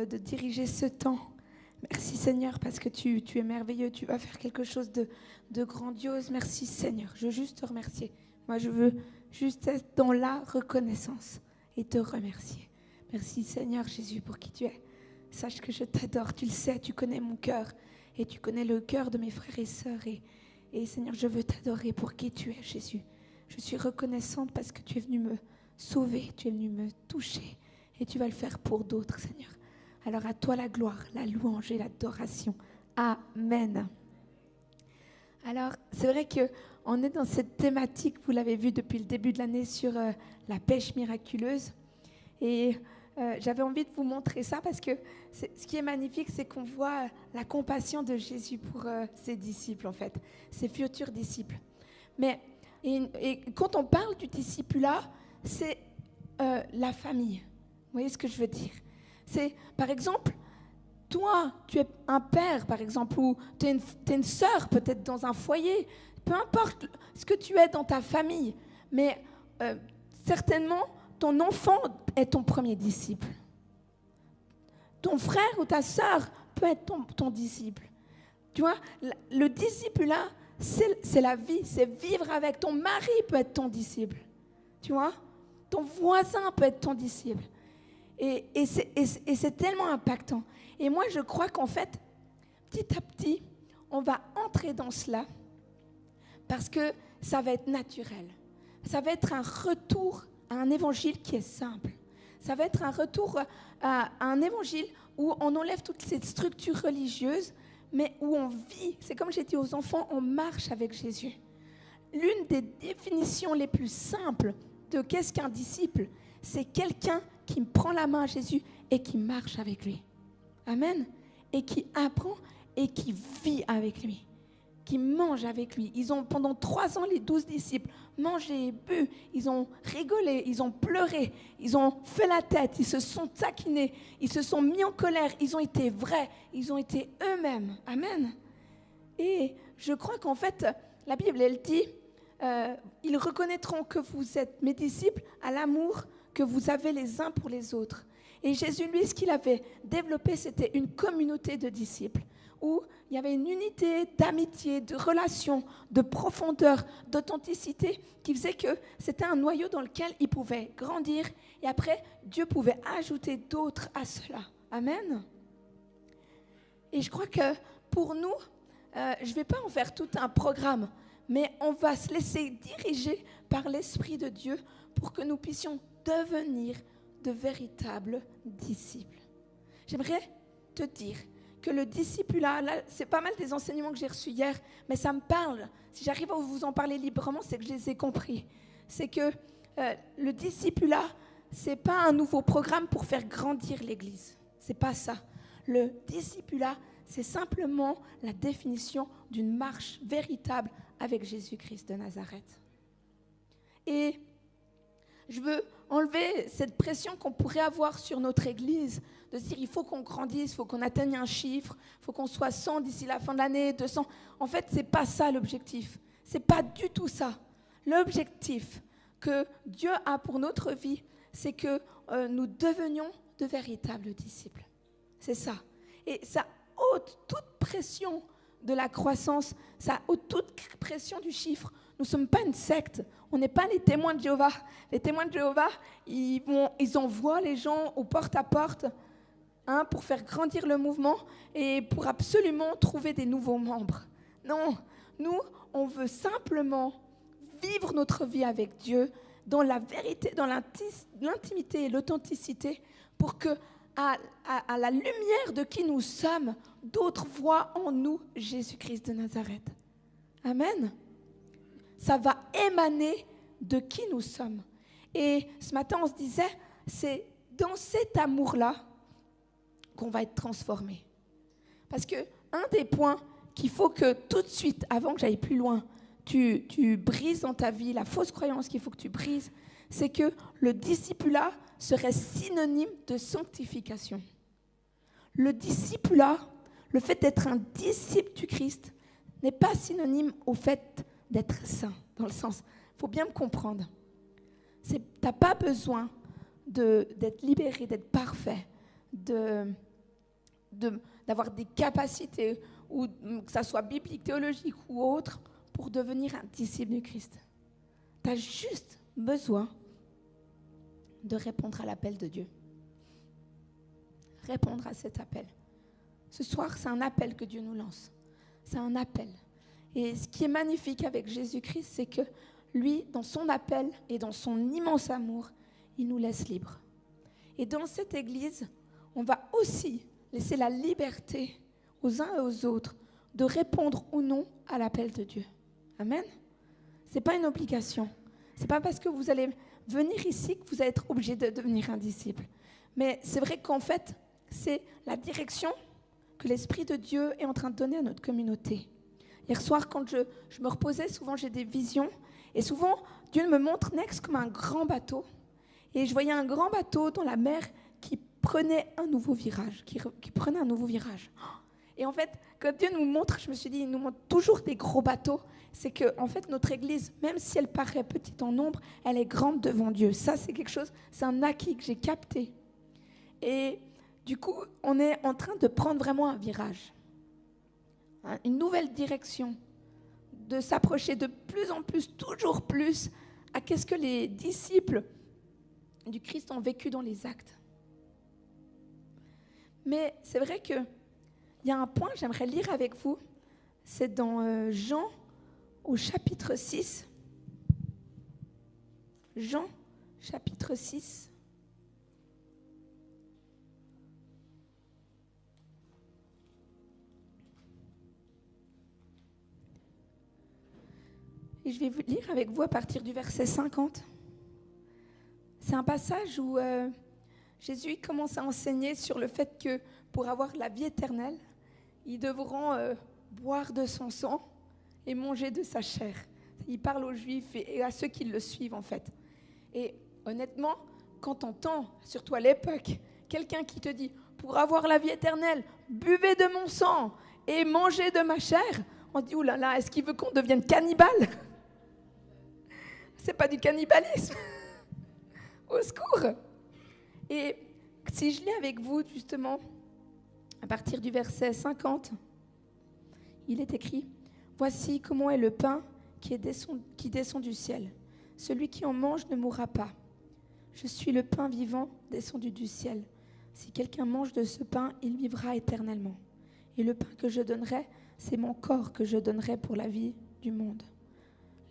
de diriger ce temps. Merci Seigneur parce que tu es merveilleux, tu vas faire quelque chose de grandiose. Merci Seigneur, je veux juste te remercier. Moi je veux juste être dans la reconnaissance et te remercier. Merci Seigneur Jésus pour qui tu es. Sache que je t'adore, tu le sais, tu connais mon cœur et tu connais le cœur de mes frères et sœurs. Et Seigneur, je veux t'adorer pour qui tu es Jésus. Je suis reconnaissante parce que tu es venu me sauver, tu es venu me toucher et tu vas le faire pour d'autres Seigneur. Alors à toi la gloire, la louange et l'adoration. Amen. Alors c'est vrai qu'on est dans cette thématique, vous l'avez vu depuis le début de l'année, sur la pêche miraculeuse. Et j'avais envie de vous montrer ça parce que ce qui est magnifique, c'est qu'on voit la compassion de Jésus pour ses disciples en fait, ses futurs disciples. Mais et quand on parle du discipulat, c'est la famille. Vous voyez ce que je veux dire ? C'est, par exemple, toi, tu es un père, par exemple, ou tu es une sœur, peut-être dans un foyer. Peu importe ce que tu es dans ta famille, mais certainement, ton enfant est ton premier disciple. Ton frère ou ta sœur peut être ton disciple. Tu vois, le discipulat, c'est la vie, c'est vivre avec. Ton mari peut être ton disciple. Tu vois, ton voisin peut être ton disciple. Et c'est tellement impactant. Et moi, je crois qu'en fait, petit à petit, on va entrer dans cela parce que ça va être naturel. Ça va être un retour à un évangile qui est simple. Ça va être un retour à un évangile où on enlève toutes ces structures religieuses, mais où on vit. C'est comme j'ai dit aux enfants, on marche avec Jésus. L'une des définitions les plus simples de qu'est-ce qu'un disciple, c'est quelqu'un qui prend la main à Jésus et qui marche avec lui. Amen. Et qui apprend et qui vit avec lui, qui mange avec lui. Ils ont, pendant 3 ans, les 12 disciples, mangé, bu, ils ont rigolé, ils ont pleuré, ils ont fait la tête, ils se sont taquinés, ils se sont mis en colère, ils ont été vrais, ils ont été eux-mêmes. Amen. Et je crois qu'en fait, la Bible, elle dit, ils reconnaîtront que vous êtes mes disciples à l'amour que vous avez les uns pour les autres. Et Jésus, lui, ce qu'il avait développé, c'était une communauté de disciples où il y avait une unité d'amitié, de relation, de profondeur, d'authenticité qui faisait que c'était un noyau dans lequel ils pouvaient grandir et après, Dieu pouvait ajouter d'autres à cela. Amen. Et je crois que pour nous, je ne vais pas en faire tout un programme, mais on va se laisser diriger par l'Esprit de Dieu pour que nous puissions devenir de véritables disciples. J'aimerais te dire que le discipulat, là, c'est pas mal des enseignements que j'ai reçus hier, mais ça me parle. Si j'arrive à vous en parler librement, c'est que je les ai compris. C'est que le discipulat, c'est pas un nouveau programme pour faire grandir l'Église. C'est pas ça. Le discipulat, c'est simplement la définition d'une marche véritable avec Jésus-Christ de Nazareth. Et je veux enlever cette pression qu'on pourrait avoir sur notre Église, de se dire il faut qu'on grandisse, il faut qu'on atteigne un chiffre, il faut qu'on soit 100 d'ici la fin de l'année, 200. En fait, ce n'est pas ça l'objectif. Ce n'est pas du tout ça. L'objectif que Dieu a pour notre vie, c'est que nous devenions de véritables disciples. C'est ça. Et ça ôte toute pression de la croissance, ça ôte toute pression du chiffre. Nous ne sommes pas une secte, on n'est pas les témoins de Jéhovah. Les témoins de Jéhovah, ils envoient les gens au porte-à-porte pour faire grandir le mouvement et pour absolument trouver des nouveaux membres. Non, nous, on veut simplement vivre notre vie avec Dieu dans la vérité, dans l'intimité et l'authenticité pour que, à la lumière de qui nous sommes, d'autres voient en nous Jésus-Christ de Nazareth. Amen. Ça va émaner de qui nous sommes. Et ce matin, on se disait, c'est dans cet amour-là qu'on va être transformé. Parce qu'un des points qu'il faut que tout de suite, avant que j'aille plus loin, tu brises dans ta vie, la fausse croyance qu'il faut que tu brises, c'est que le discipulat serait synonyme de sanctification. Le discipulat, le fait d'être un disciple du Christ, n'est pas synonyme au fait d'être saint, dans le sens, il faut bien me comprendre. Tu n'as pas besoin d'être libéré, d'être parfait, d'avoir des capacités, ou que ça soit biblique, théologique ou autre, pour devenir un disciple du Christ. Tu as juste besoin de répondre à l'appel de Dieu. Répondre à cet appel. Ce soir, c'est un appel que Dieu nous lance. C'est un appel. Et ce qui est magnifique avec Jésus-Christ, c'est que lui, dans son appel et dans son immense amour, il nous laisse libres. Et dans cette église, on va aussi laisser la liberté aux uns et aux autres de répondre ou non à l'appel de Dieu. Amen. Ce n'est pas une obligation. Ce n'est pas parce que vous allez venir ici que vous allez être obligé de devenir un disciple. Mais c'est vrai qu'en fait, c'est la direction que l'Esprit de Dieu est en train de donner à notre communauté. Hier soir, quand je me reposais, souvent j'ai des visions. Et souvent, Dieu me montre Next comme un grand bateau. Et je voyais un grand bateau dans la mer qui prenait un nouveau virage. Qui prenait un nouveau virage. Et en fait, quand Dieu nous montre, je me suis dit, il nous montre toujours des gros bateaux. C'est que, en fait, notre Église, même si elle paraît petite en nombre, elle est grande devant Dieu. Ça, c'est quelque chose, c'est un acquis que j'ai capté. Et du coup, on est en train de prendre vraiment un virage. Une nouvelle direction. De s'approcher de plus en plus, toujours plus, à qu'est-ce que les disciples du Christ ont vécu dans les actes. Mais c'est vrai qu'il y a un point que j'aimerais lire avec vous. C'est dans Jean, au chapitre 6. Jean, chapitre 6. Et je vais vous lire avec vous à partir du verset 50. C'est un passage où Jésus commence à enseigner sur le fait que pour avoir la vie éternelle, ils devront boire de son sang et manger de sa chair. Il parle aux Juifs et à ceux qui le suivent en fait. Et honnêtement, quand on entend, surtout à l'époque, quelqu'un qui te dit « pour avoir la vie éternelle, buvez de mon sang et mangez de ma chair », on dit « ouh là là, est-ce qu'il veut qu'on devienne cannibale ?» C'est pas du cannibalisme. Au secours. Et si je lis avec vous, justement, à partir du verset 50, il est écrit « Voici comment est le pain qui descend du ciel. Celui qui en mange ne mourra pas. Je suis le pain vivant descendu du ciel. Si quelqu'un mange de ce pain, il vivra éternellement. Et le pain que je donnerai, c'est mon corps que je donnerai pour la vie du monde. »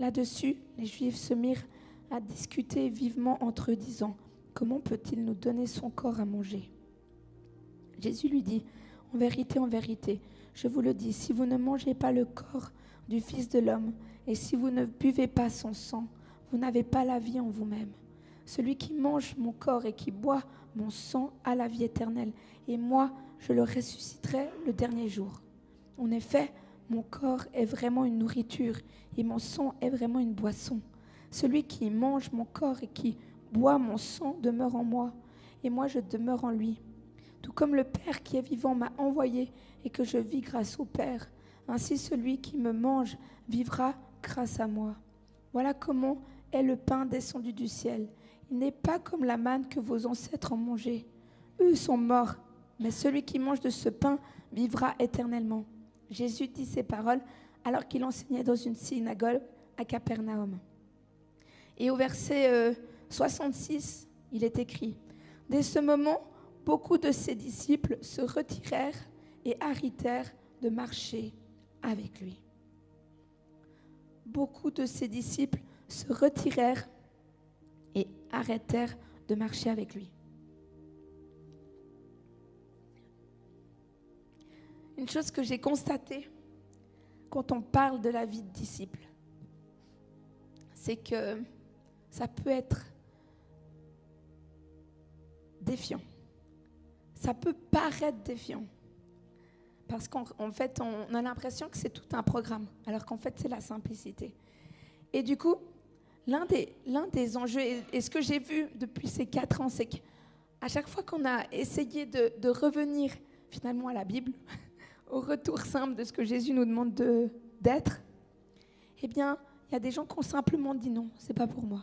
Là-dessus, les Juifs se mirent à discuter vivement entre eux, disant « Comment peut-il nous donner son corps à manger ?» Jésus lui dit « en vérité, je vous le dis, si vous ne mangez pas le corps du Fils de l'homme, et si vous ne buvez pas son sang, vous n'avez pas la vie en vous-même. Celui qui mange mon corps et qui boit mon sang a la vie éternelle, et moi, je le ressusciterai le dernier jour. En effet, mon corps est vraiment une nourriture, et mon sang est vraiment une boisson. Celui qui mange mon corps et qui boit mon sang demeure en moi, et moi je demeure en lui. Tout comme le Père qui est vivant m'a envoyé et que je vis grâce au Père, ainsi celui qui me mange vivra grâce à moi. Voilà comment est le pain descendu du ciel. Il n'est pas comme la manne que vos ancêtres ont mangée. Eux sont morts, mais celui qui mange de ce pain vivra éternellement. Jésus dit ces paroles alors qu'il enseignait dans une synagogue à Capernaum. Et au verset 66, il est écrit « Dès ce moment, beaucoup de ses disciples se retirèrent et arrêtèrent de marcher avec lui. » Beaucoup de ses disciples se retirèrent et arrêtèrent de marcher avec lui. Une chose que j'ai constatée quand on parle de la vie de disciple, c'est que ça peut être défiant. Ça peut paraître défiant. Parce qu'en fait, on a l'impression que c'est tout un programme, alors qu'en fait, c'est la simplicité. Et du coup, l'un des enjeux, et ce que j'ai vu depuis ces 4 ans, c'est qu'à chaque fois qu'on a essayé de revenir finalement à la Bible, au retour simple de ce que Jésus nous demande d'être, eh bien, il y a des gens qui ont simplement dit non, c'est pas pour moi.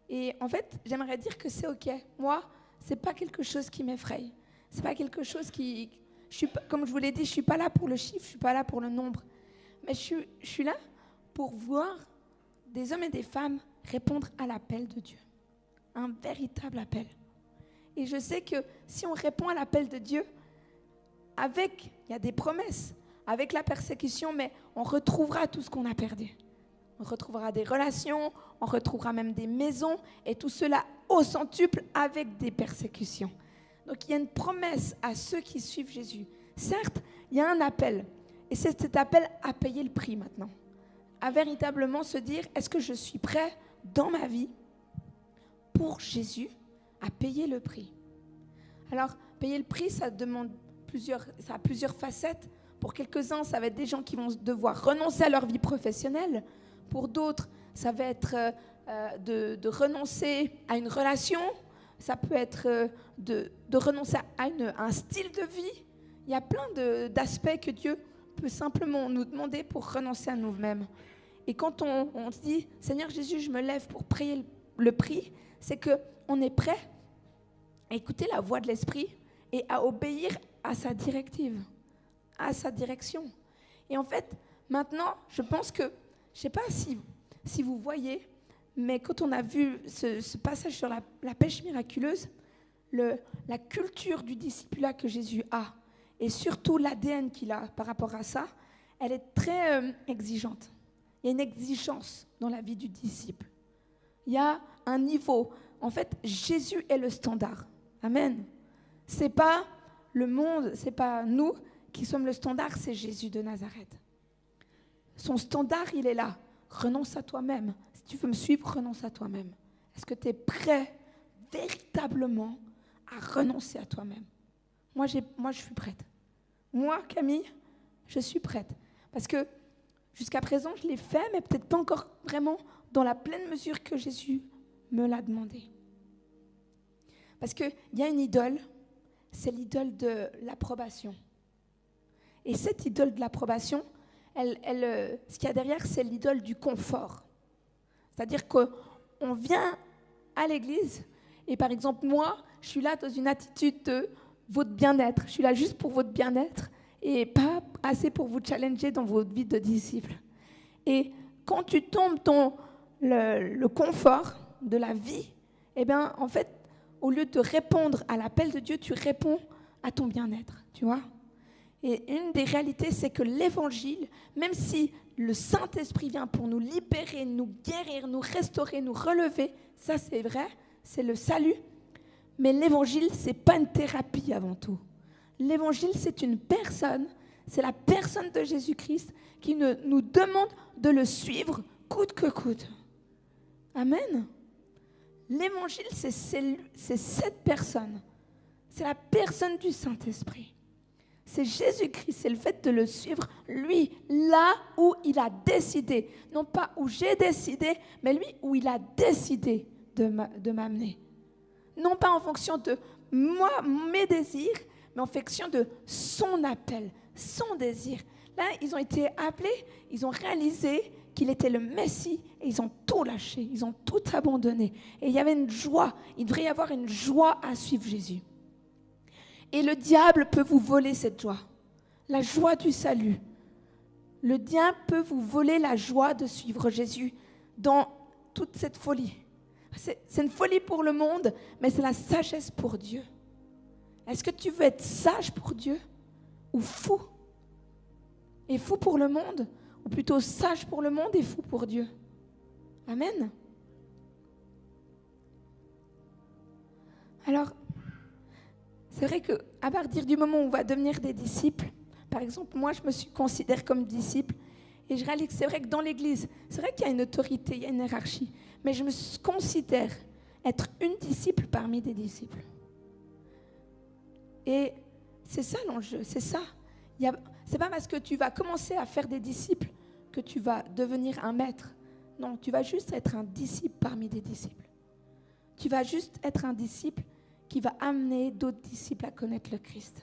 Et en fait, j'aimerais dire que c'est OK. Moi, c'est pas quelque chose qui m'effraie. C'est pas quelque chose qui... comme je vous l'ai dit, je ne suis pas là pour le chiffre, je ne suis pas là pour le nombre. Mais je suis là pour voir des hommes et des femmes répondre à l'appel de Dieu. Un véritable appel. Et je sais que si on répond à l'appel de Dieu, il y a des promesses, avec la persécution, mais on retrouvera tout ce qu'on a perdu. On retrouvera des relations, on retrouvera même des maisons, et tout cela au centuple avec des persécutions. Donc il y a une promesse à ceux qui suivent Jésus. Certes, il y a un appel, et c'est cet appel à payer le prix maintenant. À véritablement se dire, est-ce que je suis prêt dans ma vie pour Jésus à payer le prix? Alors, payer le prix, ça a plusieurs facettes. Pour quelques-uns, ça va être des gens qui vont devoir renoncer à leur vie professionnelle. Pour d'autres, ça va être de renoncer à une relation. Ça peut être de renoncer à un style de vie. Il y a plein d'aspects que Dieu peut simplement nous demander pour renoncer à nous-mêmes. Et quand on se dit, Seigneur Jésus, je me lève pour payer le prix, c'est qu'on est prêt à écouter la voix de l'Esprit et à obéir à sa directive, à sa direction. Et en fait, maintenant, je pense que, je ne sais pas si vous voyez, mais quand on a vu ce passage sur la pêche miraculeuse, la culture du discipulat que Jésus a, et surtout l'ADN qu'il a par rapport à ça, elle est très exigeante. Il y a une exigence dans la vie du disciple. Il y a un niveau. En fait, Jésus est le standard. Amen. Ce n'est pas le monde, ce n'est pas nous qui sommes le standard, c'est Jésus de Nazareth. Son standard, il est là. Renonce à toi-même. Si tu veux me suivre, renonce à toi-même. Est-ce que tu es prêt véritablement à renoncer à toi-même? Moi, je suis prête. Moi, Camille, je suis prête. Parce que jusqu'à présent, je l'ai fait, mais peut-être pas encore vraiment dans la pleine mesure que Jésus me l'a demandé. Parce qu'il y a une idole, c'est l'idole de l'approbation. Et cette idole de l'approbation, ce qu'il y a derrière, c'est l'idole du confort. C'est-à-dire qu'on vient à l'église, et par exemple, moi, je suis là dans une attitude de votre bien-être. Je suis là juste pour votre bien-être et pas assez pour vous challenger dans votre vie de disciple. Et quand tu tombes dans le confort de la vie, eh bien, en fait, au lieu de répondre à l'appel de Dieu, tu réponds à ton bien-être, tu vois. Et une des réalités, c'est que l'évangile, même si le Saint-Esprit vient pour nous libérer, nous guérir, nous restaurer, nous relever, ça c'est vrai, c'est le salut. Mais l'évangile, ce n'est pas une thérapie avant tout. L'évangile, c'est une personne, c'est la personne de Jésus-Christ qui nous demande de le suivre coûte que coûte. Amen. L'évangile, c'est cette personne. C'est la personne du Saint-Esprit. C'est Jésus-Christ, c'est le fait de le suivre, lui, là où il a décidé. Non pas où j'ai décidé, mais lui où il a décidé de m'amener. Non pas en fonction de moi, mes désirs, mais en fonction de son appel, son désir. Là, ils ont été appelés, ils ont réalisé qu'il était le Messie et ils ont tout lâché, ils ont tout abandonné. Et il y avait une joie, il devrait y avoir une joie à suivre Jésus. Et le diable peut vous voler cette joie, la joie du salut. Le diable peut vous voler la joie de suivre Jésus dans toute cette folie. C'est une folie pour le monde, mais c'est la sagesse pour Dieu. Est-ce que tu veux être sage pour Dieu ou fou? Et fou pour le monde, ou plutôt sage pour le monde et fou pour Dieu? Amen. Alors, c'est vrai qu'à partir du moment où on va devenir des disciples, par exemple, moi, je me considère comme disciple, et je réalise que c'est vrai que dans l'Église, c'est vrai qu'il y a une autorité, il y a une hiérarchie, mais je me considère être une disciple parmi des disciples. Et c'est ça l'enjeu, c'est ça. C'est pas parce que tu vas commencer à faire des disciples que tu vas devenir un maître. Non, tu vas juste être un disciple parmi des disciples. Tu vas juste être un disciple qui va amener d'autres disciples à connaître le Christ.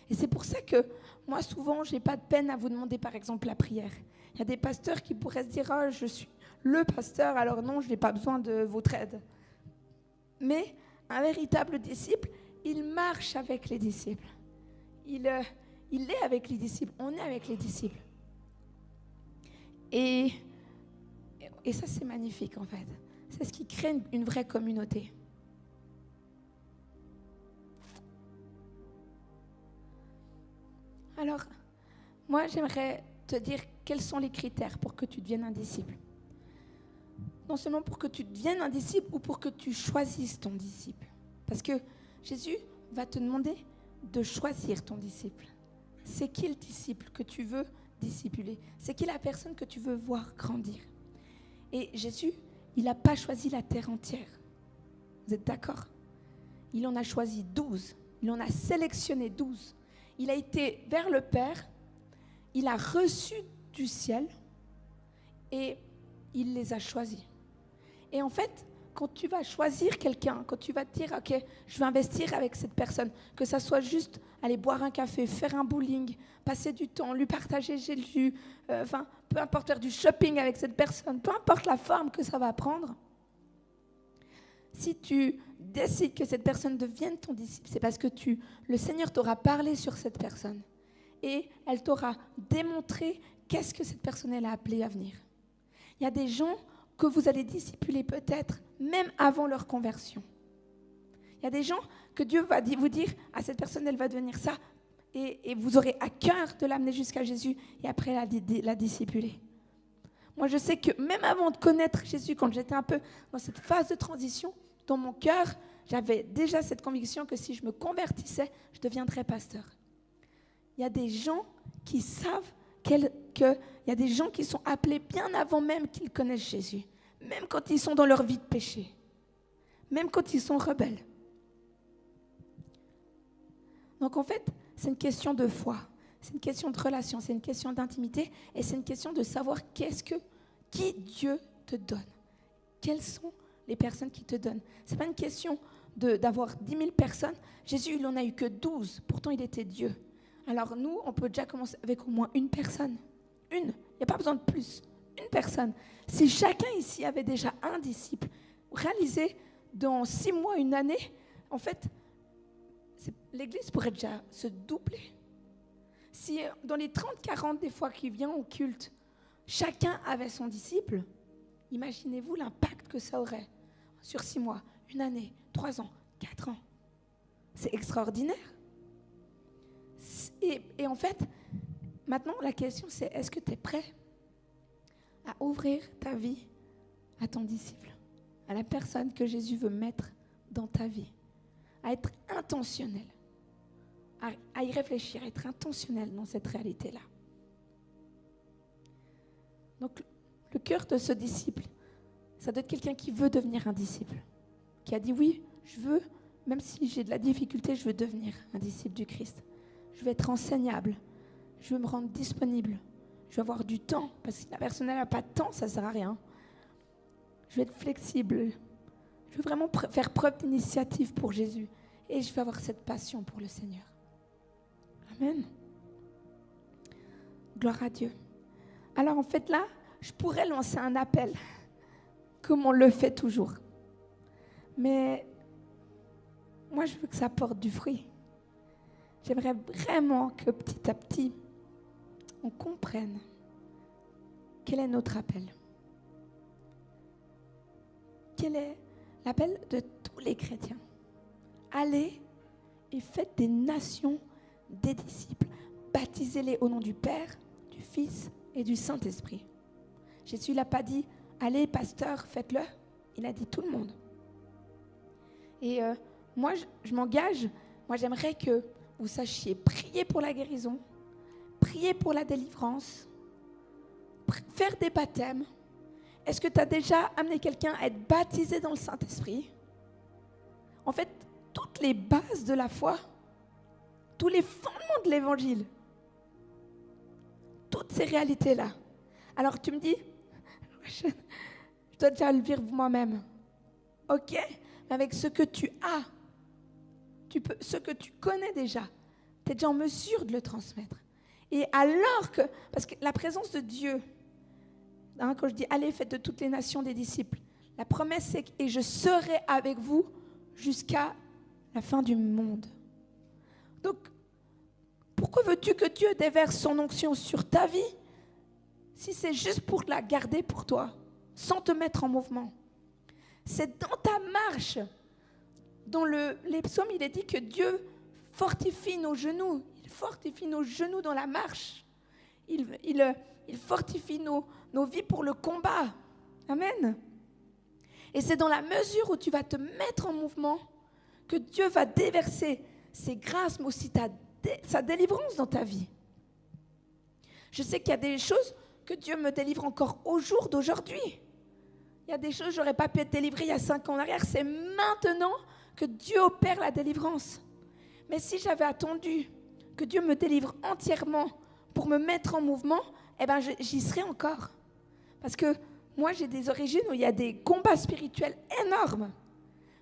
Et c'est pour ça que moi, souvent, je n'ai pas de peine à vous demander, par exemple, la prière. Il y a des pasteurs qui pourraient se dire « Oh, je suis le pasteur, alors non, je n'ai pas besoin de votre aide. » Mais un véritable disciple, il marche avec les disciples. Il est avec les disciples. On est avec les disciples. Et ça, c'est magnifique, en fait. C'est ce qui crée une vraie communauté. Alors, moi, j'aimerais te dire quels sont les critères pour que tu deviennes un disciple. Non seulement pour que tu deviennes un disciple ou pour que tu choisisses ton disciple. Parce que Jésus va te demander de choisir ton disciple. C'est qui le disciple que tu veux discipuler? C'est qui la personne que tu veux voir grandir? Et Jésus, il n'a pas choisi la terre entière. Vous êtes d'accord? Il en a choisi 12. Il en a sélectionné 12. Il a été vers le Père. Il a reçu du ciel. Et il les a choisis. Et en fait, quand tu vas choisir quelqu'un, quand tu vas te dire, OK, je vais investir avec cette personne, que ça soit juste aller boire un café, faire un bowling, passer du temps, lui partager Jésus, peu importe, faire du shopping avec cette personne, peu importe la forme que ça va prendre, si tu décides que cette personne devienne ton disciple, c'est parce que le Seigneur t'aura parlé sur cette personne et elle t'aura démontré qu'est-ce que cette personne elle a appelé à venir. Il y a des gens que vous allez discipuler peut-être même avant leur conversion. Il y a des gens que Dieu va vous dire, à cette personne, elle va devenir ça, et vous aurez à cœur de l'amener jusqu'à Jésus et après la discipuler. Moi, je sais que même avant de connaître Jésus, quand j'étais un peu dans cette phase de transition, dans mon cœur, j'avais déjà cette conviction que si je me convertissais, je deviendrais pasteur. Il y a des gens qui savent qu'il y a des gens qui sont appelés bien avant même qu'ils connaissent Jésus, même quand ils sont dans leur vie de péché, même quand ils sont rebelles. Donc en fait, c'est une question de foi, c'est une question de relation, c'est une question d'intimité et c'est une question de savoir qui Dieu te donne. Quelles sont les personnes qui te donnent? Ce n'est pas une question d'avoir 10 000 personnes. Jésus, il n'en a eu que 12, pourtant il était Dieu. Alors nous, on peut déjà commencer avec au moins une personne. Une, il n'y a pas besoin de plus. Une personne. Si chacun ici avait déjà un disciple, réalisez dans 6 mois, une année, en fait, l'Église pourrait déjà se doubler. Si dans les 30-40 des fois qu'il vient au culte, chacun avait son disciple, imaginez-vous l'impact que ça aurait sur 6 mois, une année, 3 ans, 4 ans. C'est extraordinaire. Et en fait, maintenant, la question, c'est est-ce que tu es prêt à ouvrir ta vie à ton disciple, à la personne que Jésus veut mettre dans ta vie, à être intentionnel, à y réfléchir, à être intentionnel dans cette réalité-là. Donc, le cœur de ce disciple, ça doit être quelqu'un qui veut devenir un disciple, qui a dit oui, je veux, même si j'ai de la difficulté, je veux devenir un disciple du Christ. Je veux être enseignable, je veux me rendre disponible, je veux avoir du temps, parce que si la personne n'a pas de temps, ça ne sert à rien. Je veux être flexible, je veux vraiment faire preuve d'initiative pour Jésus et je veux avoir cette passion pour le Seigneur. Amen. Gloire à Dieu. Alors en fait là, je pourrais lancer un appel, comme on le fait toujours. Mais moi, je veux que ça porte du fruit. J'aimerais vraiment que petit à petit, on comprenne quel est notre appel. Quel est l'appel de tous les chrétiens? Allez et faites des nations des disciples. Baptisez-les au nom du Père, du Fils et du Saint-Esprit. Jésus n'a pas dit, allez pasteur, faites-le. Il a dit tout le monde. Et moi, je m'engage. Moi, j'aimerais que vous sachiez prier pour la guérison, prier pour la délivrance, faire des baptêmes. Est-ce que tu as déjà amené quelqu'un à être baptisé dans le Saint-Esprit? En fait, toutes les bases de la foi, tous les fondements de l'Évangile, toutes ces réalités-là. Alors tu me dis, je dois déjà le vivre moi-même. Ok, mais avec ce que tu as, ce que tu connais déjà, tu es déjà en mesure de le transmettre. Et alors que, parce que la présence de Dieu, quand je dis allez, faites de toutes les nations des disciples, la promesse c'est et je serai avec vous jusqu'à la fin du monde. Donc, pourquoi veux-tu que Dieu déverse son onction sur ta vie si c'est juste pour la garder pour toi, sans te mettre en mouvement? C'est dans ta marche. Dans les psaumes, il est dit que Dieu fortifie nos genoux. Il fortifie nos genoux dans la marche. Il fortifie nos vies pour le combat. Amen. Et c'est dans la mesure où tu vas te mettre en mouvement que Dieu va déverser ses grâces, mais aussi sa délivrance dans ta vie. Je sais qu'il y a des choses que Dieu me délivre encore au jour d'aujourd'hui. Il y a des choses que je n'aurais pas pu être délivrée il y a 5 ans en arrière. C'est maintenant que Dieu opère la délivrance. Mais si j'avais attendu que Dieu me délivre entièrement pour me mettre en mouvement, eh ben j'y serais encore. Parce que moi, j'ai des origines où il y a des combats spirituels énormes.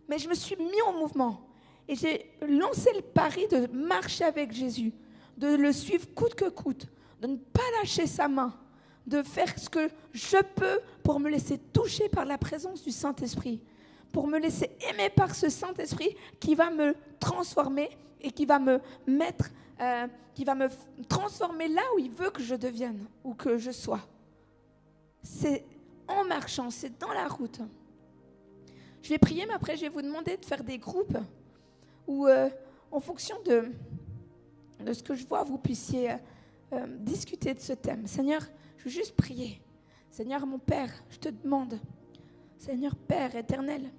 Mais je me suis mis en mouvement. Et j'ai lancé le pari de marcher avec Jésus, de le suivre coûte que coûte, de ne pas lâcher sa main, de faire ce que je peux pour me laisser toucher par la présence du Saint-Esprit, pour me laisser aimer par ce Saint-Esprit qui va me transformer et qui va me mettre, qui va me transformer là où il veut que je devienne ou que je sois. C'est en marchant, c'est dans la route. Je vais prier, mais après je vais vous demander de faire des groupes où, en fonction de ce que je vois, vous puissiez discuter de ce thème. Seigneur, je veux juste prier. Seigneur, mon Père, je te demande, Seigneur Père éternel,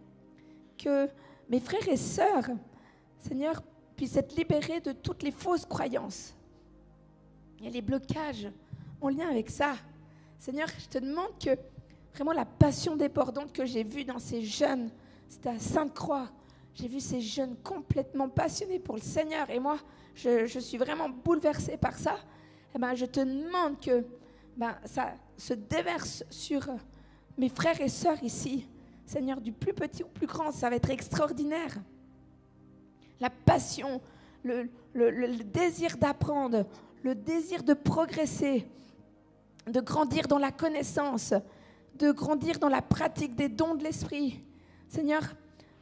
que mes frères et sœurs, Seigneur, puissent être libérés de toutes les fausses croyances. Il y a les blocages en lien avec ça. Seigneur, je te demande que vraiment la passion débordante que j'ai vue dans ces jeunes, c'était à Sainte-Croix, j'ai vu ces jeunes complètement passionnés pour le Seigneur. Et moi, je suis vraiment bouleversée par ça. Eh ben, je te demande que ça se déverse sur mes frères et sœurs ici. Seigneur, du plus petit au plus grand, ça va être extraordinaire. La passion, le désir d'apprendre, le désir de progresser, de grandir dans la connaissance, de grandir dans la pratique des dons de l'Esprit. Seigneur,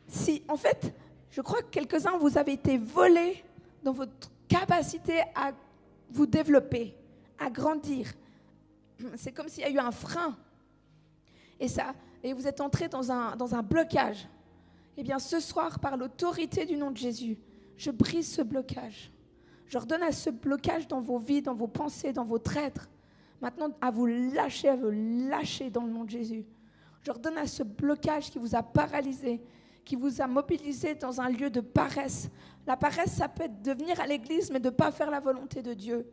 si en fait, je crois que quelques-uns, vous avez été volés dans votre capacité à vous développer, à grandir. C'est comme s'il y a eu un frein. Et vous êtes entrés dans un blocage. Eh bien, ce soir, par l'autorité du nom de Jésus, je brise ce blocage. Je ordonne à ce blocage dans vos vies, dans vos pensées, dans votre être, maintenant à vous lâcher dans le nom de Jésus. J'ordonne à ce blocage qui vous a paralysé, qui vous a mobilisé dans un lieu de paresse. La paresse, ça peut être de venir à l'église, mais de ne pas faire la volonté de Dieu.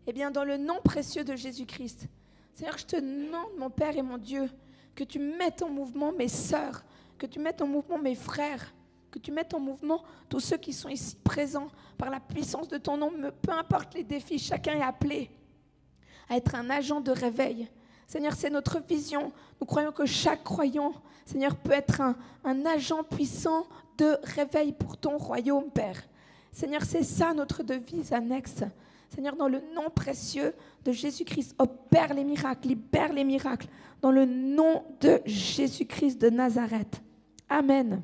Eh bien, dans le nom précieux de Jésus-Christ, Seigneur, je te demande, mon Père et mon Dieu, que tu mettes en mouvement mes sœurs, que tu mettes en mouvement mes frères, que tu mettes en mouvement tous ceux qui sont ici présents par la puissance de ton nom. Peu importe les défis, chacun est appelé à être un agent de réveil. Seigneur, c'est notre vision. Nous croyons que chaque croyant, Seigneur, peut être un agent puissant de réveil pour ton royaume, Père. Seigneur, c'est ça notre devise annexe. Seigneur, dans le nom précieux de Jésus-Christ, opère les miracles, libère les miracles, dans le nom de Jésus-Christ de Nazareth. Amen.